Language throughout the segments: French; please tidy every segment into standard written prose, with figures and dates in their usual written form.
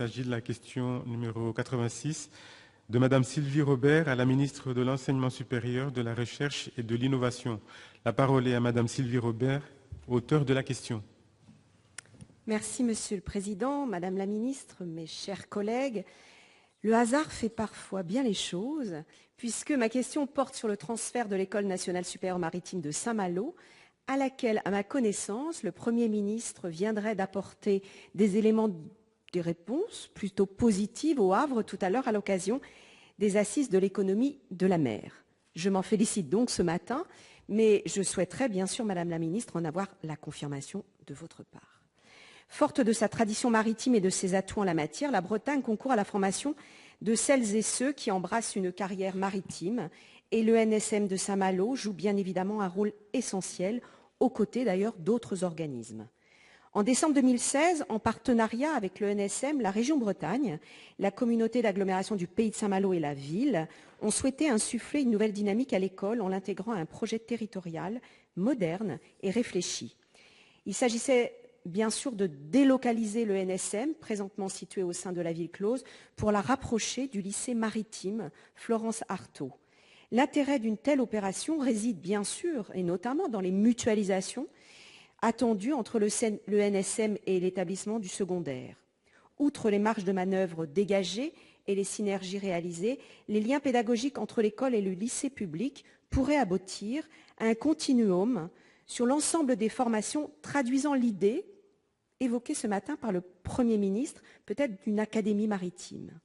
s'agit de la question numéro 86 de Madame Sylvie Robert à la ministre de l'Enseignement supérieur, de la Recherche et de l'Innovation. La parole est à Madame Sylvie Robert, auteure de la question. Merci, Monsieur le Président, Madame la Ministre, mes chers collègues. Le hasard fait parfois bien les choses, puisque ma question porte sur le transfert de l'École nationale supérieure maritime de Saint-Malo, à laquelle, à ma connaissance, le Premier ministre viendrait d'apporter des éléments, des réponses plutôt positives au Havre tout à l'heure à l'occasion des assises de l'économie de la mer. Je m'en félicite donc ce matin, mais je souhaiterais bien sûr, Madame la Ministre, en avoir la confirmation de votre part. Forte de sa tradition maritime et de ses atouts en la matière, la Bretagne concourt à la formation de celles et ceux qui embrassent une carrière maritime et le NSM de Saint-Malo joue bien évidemment un rôle essentiel, aux côtés d'ailleurs d'autres organismes. En décembre 2016, en partenariat avec le NSM, la région Bretagne, la communauté d'agglomération du Pays de Saint-Malo et la ville ont souhaité insuffler une nouvelle dynamique à l'école en l'intégrant à un projet territorial moderne et réfléchi. Il s'agissait bien sûr de délocaliser le NSM, présentement situé au sein de la ville close, pour la rapprocher du lycée maritime Florence Artaud. L'intérêt d'une telle opération réside bien sûr, et notamment dans les mutualisations attendues entre le NSM et l'établissement du secondaire. Outre les marges de manœuvre dégagées et les synergies réalisées, les liens pédagogiques entre l'école et le lycée public pourraient aboutir à un continuum sur l'ensemble des formations, traduisant l'idée évoquée ce matin par le Premier ministre, peut-être d'une académie maritime.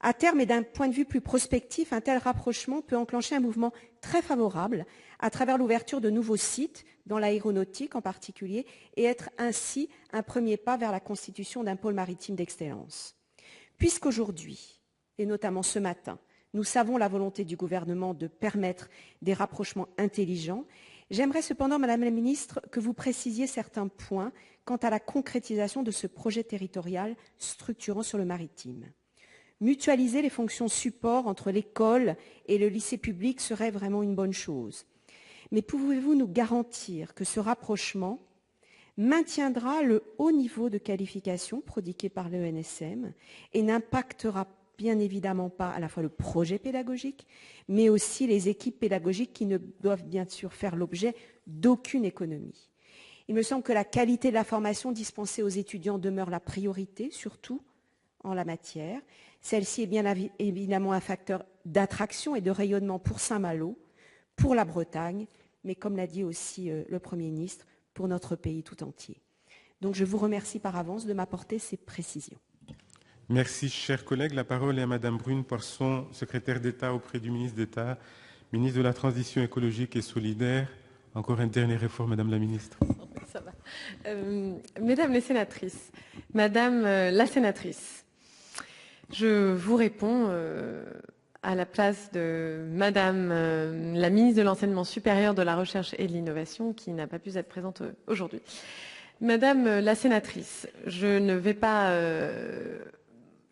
À terme et d'un point de vue plus prospectif, un tel rapprochement peut enclencher un mouvement très favorable à travers l'ouverture de nouveaux sites, dans l'aéronautique en particulier, et être ainsi un premier pas vers la constitution d'un pôle maritime d'excellence. Puisqu'aujourd'hui, et notamment ce matin, nous savons la volonté du gouvernement de permettre des rapprochements intelligents, j'aimerais cependant, Madame la Ministre, que vous précisiez certains points quant à la concrétisation de ce projet territorial structurant sur le maritime. Mutualiser les fonctions support entre l'école et le lycée public serait vraiment une bonne chose. Mais pouvez-vous nous garantir que ce rapprochement maintiendra le haut niveau de qualification prodigué par le NSM et n'impactera bien évidemment pas à la fois le projet pédagogique, mais aussi les équipes pédagogiques qui ne doivent bien sûr faire l'objet d'aucune économie. Il me semble que la qualité de la formation dispensée aux étudiants demeure la priorité, surtout en la matière. Celle-ci est bien évidemment un facteur d'attraction et de rayonnement pour Saint-Malo, pour la Bretagne, mais comme l'a dit aussi le Premier ministre, pour notre pays tout entier. Donc je vous remercie par avance de m'apporter ces précisions. Merci, chers collègues. La parole est à Madame Brune Poisson, secrétaire d'État auprès du ministre d'État, ministre de la Transition écologique et solidaire. Encore un dernier effort, Madame la Ministre. Ça va. Mesdames les sénatrices, Madame la sénatrice, je vous réponds à la place de Madame la ministre de l'Enseignement supérieur, de la Recherche et de l'Innovation, qui n'a pas pu être présente aujourd'hui. Madame la sénatrice, je ne vais pas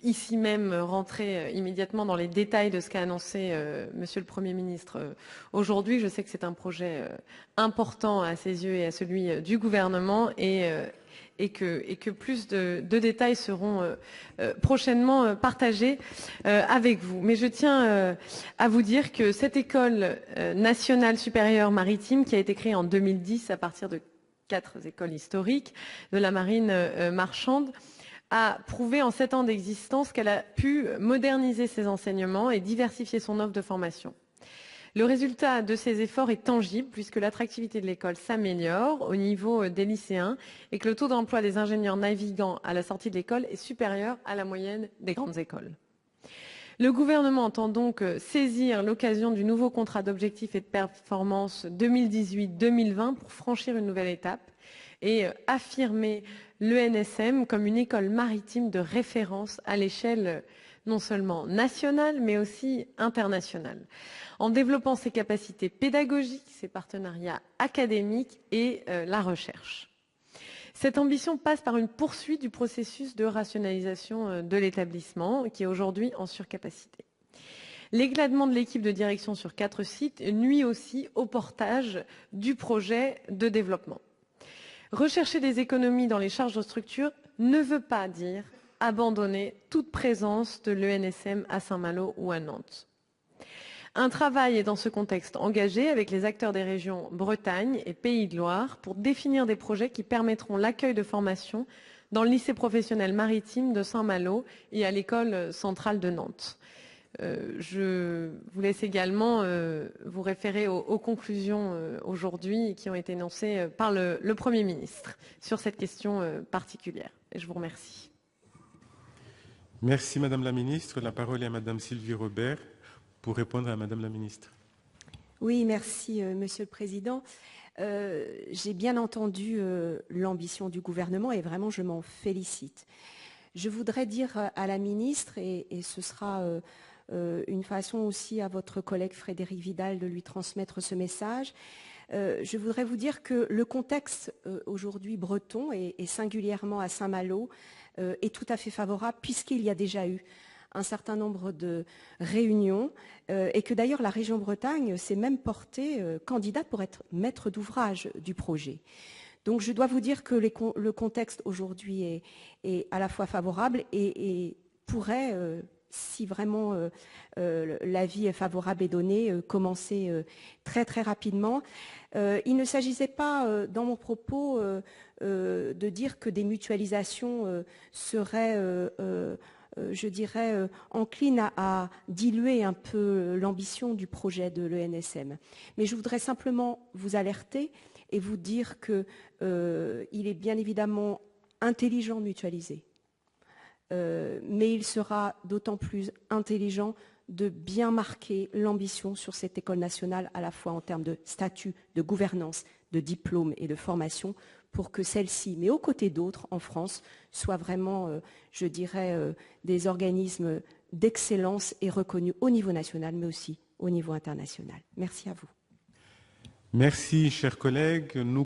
ici même rentrer immédiatement dans les détails de ce qu'a annoncé Monsieur le Premier ministre aujourd'hui. Je sais que c'est un projet important à ses yeux et à celui du gouvernement et que plus de détails seront prochainement partagés avec vous. Mais je tiens à vous dire que cette école nationale supérieure maritime, qui a été créée en 2010 à partir de 4 écoles historiques de la marine marchande, a prouvé en 7 ans d'existence qu'elle a pu moderniser ses enseignements et diversifier son offre de formation. Le résultat de ces efforts est tangible puisque l'attractivité de l'école s'améliore au niveau des lycéens et que le taux d'emploi des ingénieurs navigants à la sortie de l'école est supérieur à la moyenne des grandes écoles. Le gouvernement entend donc saisir l'occasion du nouveau contrat d'objectifs et de performance 2018-2020 pour franchir une nouvelle étape et affirmer l'ENSM comme une école maritime de référence à l'échelle non seulement nationale, mais aussi internationale, en développant ses capacités pédagogiques, ses partenariats académiques et la recherche. Cette ambition passe par une poursuite du processus de rationalisation de l'établissement, qui est aujourd'hui en surcapacité. L'éclatement de l'équipe de direction sur 4 sites nuit aussi au portage du projet de développement. Rechercher des économies dans les charges de structure ne veut pas dire abandonner toute présence de l'ENSM à Saint-Malo ou à Nantes. Un travail est dans ce contexte engagé avec les acteurs des régions Bretagne et Pays de Loire pour définir des projets qui permettront l'accueil de formations dans le lycée professionnel maritime de Saint-Malo et à l'école centrale de Nantes. Je vous laisse également vous référer aux conclusions aujourd'hui qui ont été énoncées par le Premier ministre sur cette question particulière. Et je vous remercie. Merci Madame la Ministre. La parole est à Madame Sylvie Robert pour répondre à Madame la Ministre. Oui, merci Monsieur le Président. J'ai bien entendu l'ambition du gouvernement et vraiment je m'en félicite. Je voudrais dire à la Ministre, et ce sera une façon aussi à votre collègue Frédérique Vidal de lui transmettre ce message. Je voudrais vous dire que le contexte aujourd'hui breton et singulièrement à Saint-Malo est tout à fait favorable puisqu'il y a déjà eu un certain nombre de réunions et que d'ailleurs la région Bretagne s'est même portée candidate pour être maître d'ouvrage du projet. Donc je dois vous dire que le contexte aujourd'hui est à la fois favorable et pourrait, si vraiment l'avis favorable est donné, commencer très très rapidement. Il ne s'agissait pas, dans mon propos, de dire que des mutualisations seraient, je dirais, enclines à diluer un peu l'ambition du projet de l'ENSM. Mais je voudrais simplement vous alerter et vous dire qu'il est bien évidemment intelligent de mutualiser. Mais il sera d'autant plus intelligent de bien marquer l'ambition sur cette école nationale, à la fois en termes de statut, de gouvernance, de diplôme et de formation, pour que celle-ci, mais aux côtés d'autres en France, soit vraiment, je dirais, des organismes d'excellence et reconnus au niveau national, mais aussi au niveau international. Merci à vous. Merci, chers collègues. Nous